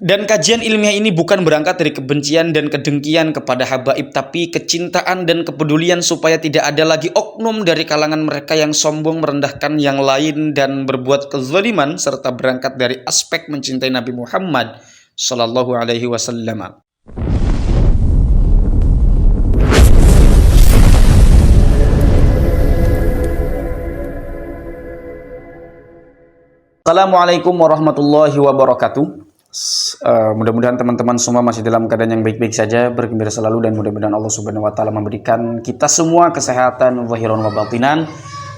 Dan kajian ilmiah ini bukan berangkat dari kebencian dan kedengkian kepada habaib, tapi kecintaan dan kepedulian supaya tidak ada lagi oknum dari kalangan mereka yang sombong merendahkan yang lain dan berbuat kezaliman, serta berangkat dari aspek mencintai Nabi Muhammad Sallallahu Alaihi Wasallam. Assalamualaikum warahmatullahi wabarakatuh. Mudah-mudahan teman-teman semua masih dalam keadaan yang baik-baik saja, bergembira selalu, dan mudah-mudahan Allah Subhanahu wa taala memberikan kita semua kesehatan zahiran wa batinan,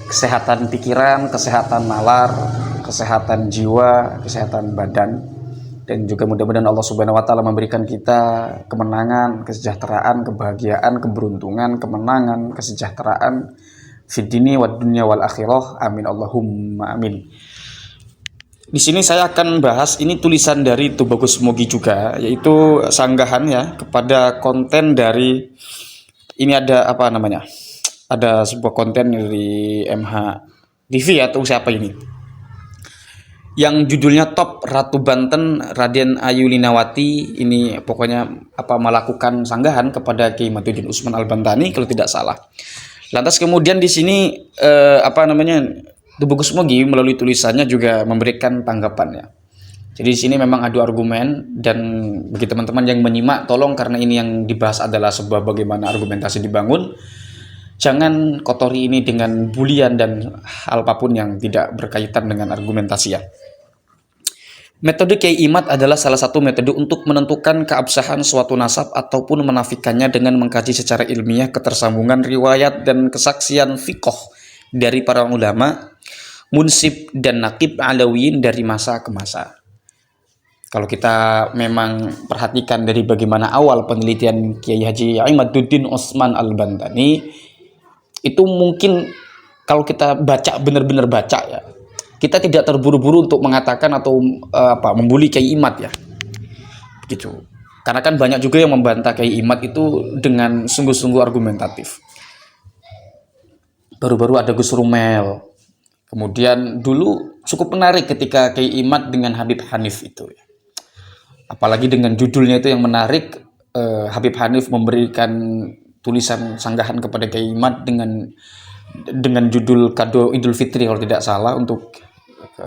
kesehatan pikiran, kesehatan nalar, kesehatan jiwa, kesehatan badan, dan juga mudah-mudahan Allah Subhanahu wa taala memberikan kita kemenangan, kesejahteraan, kebahagiaan, keberuntungan, kemenangan, kesejahteraan fid dini wad dunya wal akhirah. Amin Allahumma amin. Di sini saya akan bahas, ini tulisan dari Tubagus Mogi juga, yaitu sanggahan ya kepada konten dari, ini ada apa namanya, ada sebuah konten dari MH TV atau siapa ini, yang judulnya Top Ratu Banten Raden Ayu Linawati. Ini pokoknya apa, melakukan sanggahan kepada Kiai Madzuddin Utsman Al-Bantani kalau tidak salah. Lantas kemudian di sini apa namanya, Tubagus Mogi melalui tulisannya juga memberikan tanggapannya. Jadi di sini memang adu argumen, dan bagi teman-teman yang menyimak, tolong, karena ini yang dibahas adalah sebuah bagaimana argumentasi dibangun, jangan kotori ini dengan bulian dan hal apapun yang tidak berkaitan dengan argumentasi ya. Metode Kiai Imad adalah salah satu metode untuk menentukan keabsahan suatu nasab ataupun menafikannya dengan mengkaji secara ilmiah ketersambungan riwayat dan kesaksian fiqh dari para ulama, munsib dan naqib alawiyin dari masa ke masa. Kalau kita memang perhatikan dari bagaimana awal penelitian Kiai Haji Madzuddin Utsman Al-Bantani, itu mungkin kalau kita baca, benar-benar baca ya, kita tidak terburu-buru untuk mengatakan atau membuli Kiai Imad ya, gitu. Karena kan banyak juga yang membantah Kiai Imad itu dengan sungguh-sungguh argumentatif. Baru-baru ada Gus Rumel. Kemudian dulu cukup menarik ketika Kiai Imad dengan Habib Hanif itu. Apalagi dengan judulnya itu yang menarik, Habib Hanif memberikan tulisan sanggahan kepada Kiai Imad dengan judul Kado Idul Fitri kalau tidak salah untuk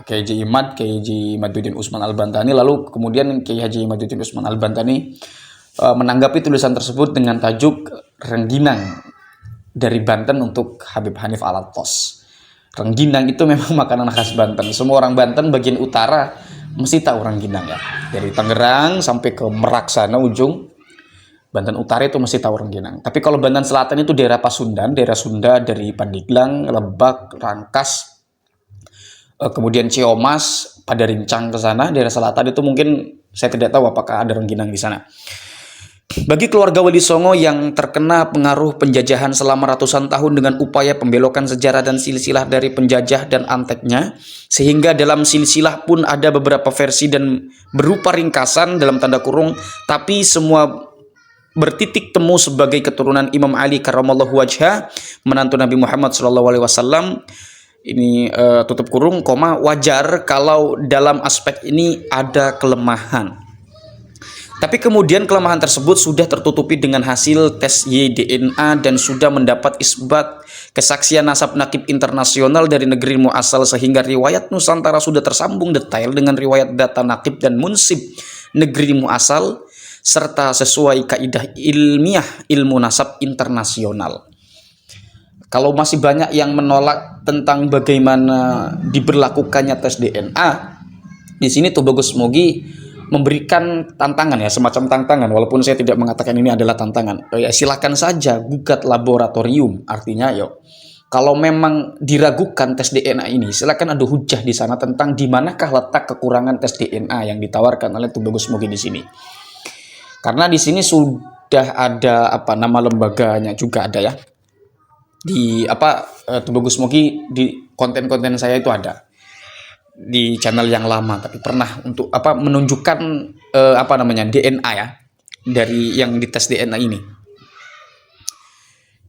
Kiai Haji Imad, Kiai Haji Madzuddin Utsman Al-Bantani. Lalu kemudian Kiai Haji Madzuddin Utsman Al-Bantani menanggapi tulisan tersebut dengan tajuk Rengginang dari Banten untuk Habib Hanif Alatos. Rengginang itu memang makanan khas Banten. Semua orang Banten bagian utara mesti tahu rengginang ya. Dari Tangerang sampai ke Merak sana ujung Banten utara itu mesti tahu rengginang. Tapi kalau Banten Selatan itu daerah Pasundan, daerah Sunda, dari Pandeglang, Lebak, Rangkas, kemudian Ciomas, Padarincang ke sana, daerah selatan itu mungkin saya tidak tahu apakah ada rengginang di sana. Bagi keluarga Wali Songo yang terkena pengaruh penjajahan selama ratusan tahun dengan upaya pembelokan sejarah dan silsilah dari penjajah dan anteknya, sehingga dalam silsilah pun ada beberapa versi dan berupa ringkasan dalam tanda kurung, tapi semua bertitik temu sebagai keturunan Imam Ali karramallahu wajhah, menantu Nabi Muhammad SAW. Ini tutup kurung, koma, wajar kalau dalam aspek ini ada kelemahan. Tapi kemudian kelemahan tersebut sudah tertutupi dengan hasil tes Y-DNA dan sudah mendapat isbat kesaksian nasab nakib internasional dari negeri muasal, sehingga riwayat Nusantara sudah tersambung detail dengan riwayat data nakib dan munsib negeri muasal serta sesuai kaidah ilmiah ilmu nasab internasional. Kalau masih banyak yang menolak tentang bagaimana diberlakukannya tes DNA, di sini Tubagus Mogi memberikan tantangan ya, semacam tantangan, walaupun saya tidak mengatakan ini adalah tantangan. Ya, silakan saja gugat laboratorium. Artinya yo, kalau memang diragukan tes DNA ini, silakan ada hujah di sana tentang di manakah letak kekurangan tes DNA yang ditawarkan oleh Tubagus Mogi di sini. Karena di sini sudah ada nama lembaganya juga ada ya. Di Tubagus Mogi di konten-konten saya itu ada di channel yang lama, tapi pernah untuk menunjukkan DNA ya dari yang dites DNA ini.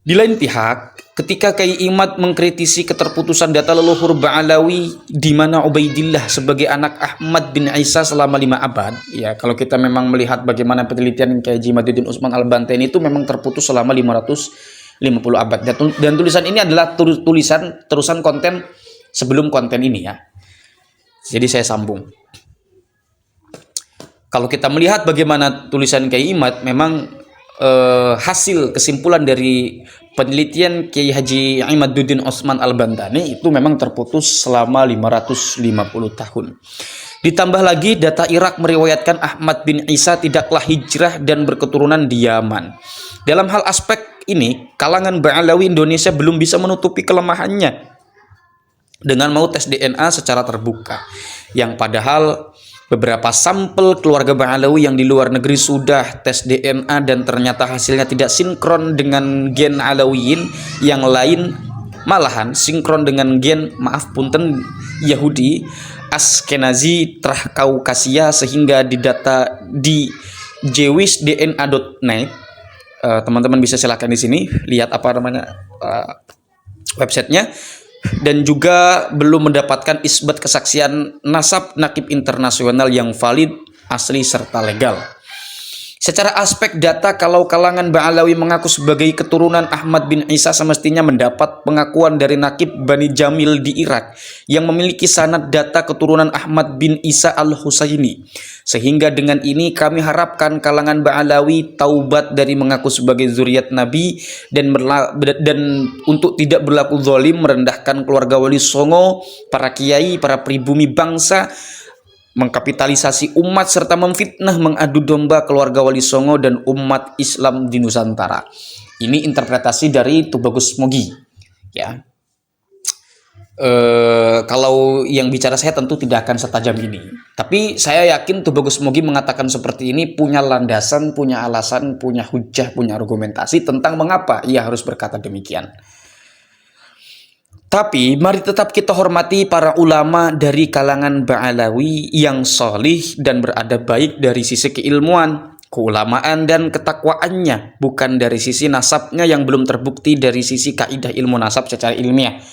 Di lain pihak, ketika Kiai Imad mengkritisi keterputusan data leluhur Ba'alawi di mana Ubaidillah sebagai anak Ahmad bin Isa selama 5 abad, ya kalau kita memang melihat bagaimana penelitian Kiai Imaduddin Utsman Al-Bantani itu memang terputus selama 550 abad. Dan tulisan ini adalah tulisan terusan konten sebelum konten ini ya. Jadi saya sambung. Kalau kita melihat bagaimana tulisan Kiai Imad, memang hasil kesimpulan dari penelitian Kiai Haji Imaduddin Utsman Al-Bantani itu memang terputus selama 550 tahun. Ditambah lagi data Irak meriwayatkan Ahmad bin Isa tidaklah hijrah dan berketurunan di Yaman. Dalam hal aspek ini, kalangan Ba'alawi Indonesia belum bisa menutupi kelemahannya dengan mau tes DNA secara terbuka, yang padahal beberapa sampel keluarga Ba'alawi yang di luar negeri sudah tes DNA dan ternyata hasilnya tidak sinkron dengan gen Alawiyin yang lain, malahan sinkron dengan gen Yahudi Askenazi Trahkaukasia, sehingga didata di jewishdna.net. Teman-teman bisa silakan di sini lihat apa namanya websitenya. Dan juga belum mendapatkan isbat kesaksian nasab nakib internasional yang valid, asli, serta legal. Secara aspek data, kalau kalangan Ba'alawi mengaku sebagai keturunan Ahmad bin Isa, semestinya mendapat pengakuan dari nakib Bani Jamil di Irak yang memiliki sanad data keturunan Ahmad bin Isa al-Husaini. Sehingga dengan ini kami harapkan kalangan Ba'alawi taubat dari mengaku sebagai zuriat Nabi dan untuk tidak berlaku zalim, merendahkan keluarga Wali Songo, para kiai, para pribumi bangsa, mengkapitalisasi umat, serta memfitnah mengadu domba keluarga Wali Songo dan umat Islam di Nusantara. Ini interpretasi dari Tubagus Mogi ya. Kalau yang bicara saya tentu tidak akan setajam ini, tapi saya yakin Tubagus Mogi mengatakan seperti ini punya landasan, punya alasan, punya hujah, punya argumentasi tentang mengapa ia harus berkata demikian. Tapi mari tetap kita hormati para ulama dari kalangan Ba'alawi yang solih dan beradab baik dari sisi keilmuan, keulamaan, dan ketakwaannya, bukan dari sisi nasabnya yang belum terbukti dari sisi kaidah ilmu nasab secara ilmiah.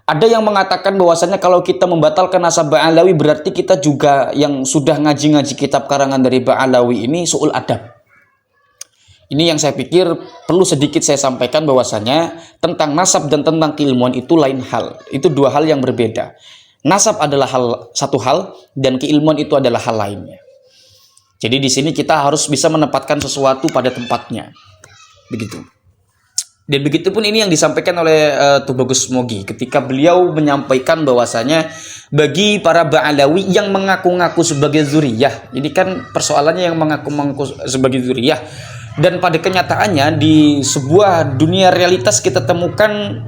Ada yang mengatakan bahwasanya kalau kita membatalkan nasab Ba'alawi berarti kita juga yang sudah ngaji-ngaji kitab karangan dari Ba'alawi ini su'ul adab. Ini yang saya pikir perlu sedikit saya sampaikan, bahwasanya tentang nasab dan tentang keilmuan itu lain hal. Itu dua hal yang berbeda. Nasab adalah satu hal dan keilmuan itu adalah hal lainnya. Jadi di sini kita harus bisa menempatkan sesuatu pada tempatnya. Begitu. Dan begitu pun ini yang disampaikan oleh Tubagus Mogi ketika beliau menyampaikan bahwasanya bagi para Ba'alawi yang mengaku-ngaku sebagai zuriyah, ini kan persoalannya yang mengaku-ngaku sebagai zuriyah. Dan pada kenyataannya di sebuah dunia realitas kita temukan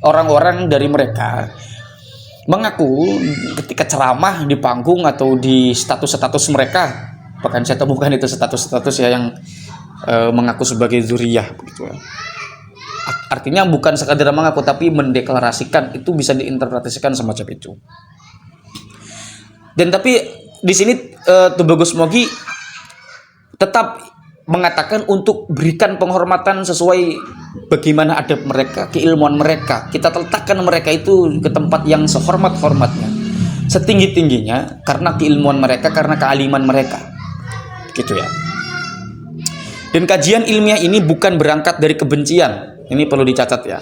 orang-orang dari mereka mengaku ketika ceramah di panggung atau di status-status mereka, bahkan saya temukan itu status-status ya yang mengaku sebagai zuriyah begitu ya. Artinya bukan sekadar mengaku tapi mendeklarasikan, itu bisa diinterpretasikan semacam itu. Dan tapi di sini Tubagus Mogi tetap mengatakan untuk berikan penghormatan sesuai bagaimana adab mereka, keilmuan mereka. Kita letakkan mereka itu ke tempat yang sehormat-hormatnya, setinggi-tingginya, karena keilmuan mereka, karena kealiman mereka. Gitu ya. Dan kajian ilmiah ini bukan berangkat dari kebencian. Ini perlu dicatat ya.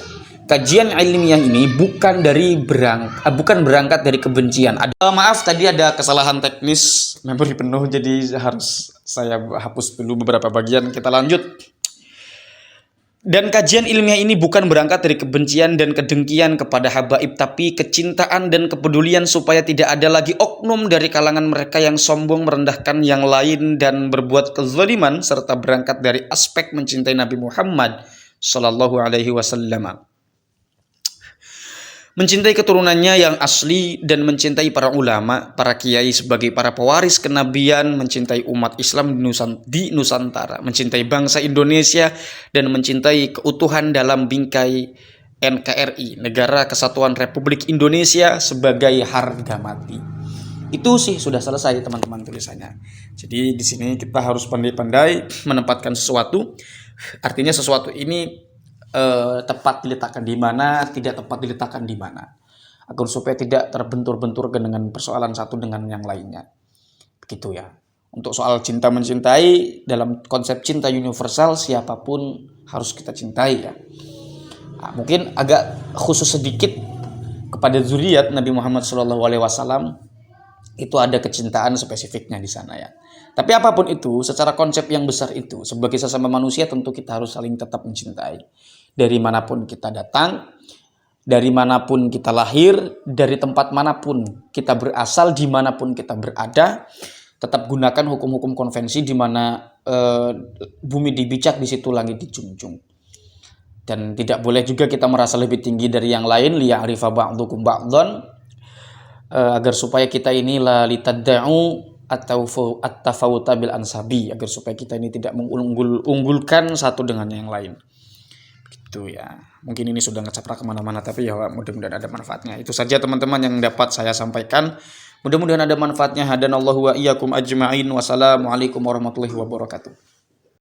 Kajian ilmiah ini bukan berangkat dari kebencian. Maaf tadi ada kesalahan teknis, memori penuh, jadi harus saya hapus dulu beberapa bagian. Kita lanjut. Dan kajian ilmiah ini bukan berangkat dari kebencian dan kedengkian kepada habaib, tapi kecintaan dan kepedulian supaya tidak ada lagi oknum dari kalangan mereka yang sombong, merendahkan yang lain, dan berbuat kezaliman, serta berangkat dari aspek mencintai Nabi Muhammad Sallallahu Alaihi Wasallam, mencintai keturunannya yang asli, dan mencintai para ulama, para kiai sebagai para pewaris kenabian, mencintai umat Islam di Nusantara, mencintai bangsa Indonesia, dan mencintai keutuhan dalam bingkai NKRI, Negara Kesatuan Republik Indonesia, sebagai harga mati. Itu sih sudah selesai teman-teman tulisannya. Jadi di sini kita harus pandai-pandai menempatkan sesuatu. Artinya sesuatu ini tepat diletakkan di mana, tidak tepat diletakkan di mana, agar supaya tidak terbentur-benturkan dengan persoalan satu dengan yang lainnya. Begitu ya. Untuk soal cinta mencintai, dalam konsep cinta universal, siapapun harus kita cintai ya. Nah, mungkin agak khusus sedikit kepada zuriat Nabi Muhammad SAW, itu ada kecintaan spesifiknya di sana ya. Tapi apapun itu, secara konsep yang besar itu, sebagai sesama manusia tentu kita harus saling tetap mencintai. Dari manapun kita datang, dari manapun kita lahir, dari tempat manapun kita berasal, dimanapun kita berada, tetap gunakan hukum-hukum konvensi di mana bumi dibijak, di situ langit dijunjung. Dan tidak boleh juga kita merasa lebih tinggi dari yang lain, liya'rifa ba'dukum ba'dhan, agar supaya kita ini la litadda'u atau at-tafawuta bil ansabi, agar supaya kita ini tidak mengunggulkan satu dengan yang lain. Gitu ya. Mungkin ini sudah ngecaprak kemana-mana, tapi ya mudah-mudahan ada manfaatnya. Itu saja teman-teman yang dapat saya sampaikan. Mudah-mudahan ada manfaatnya. Hadanallahu wa iyyakum ajma'in. Wassalamualaikum warahmatullahi wabarakatuh.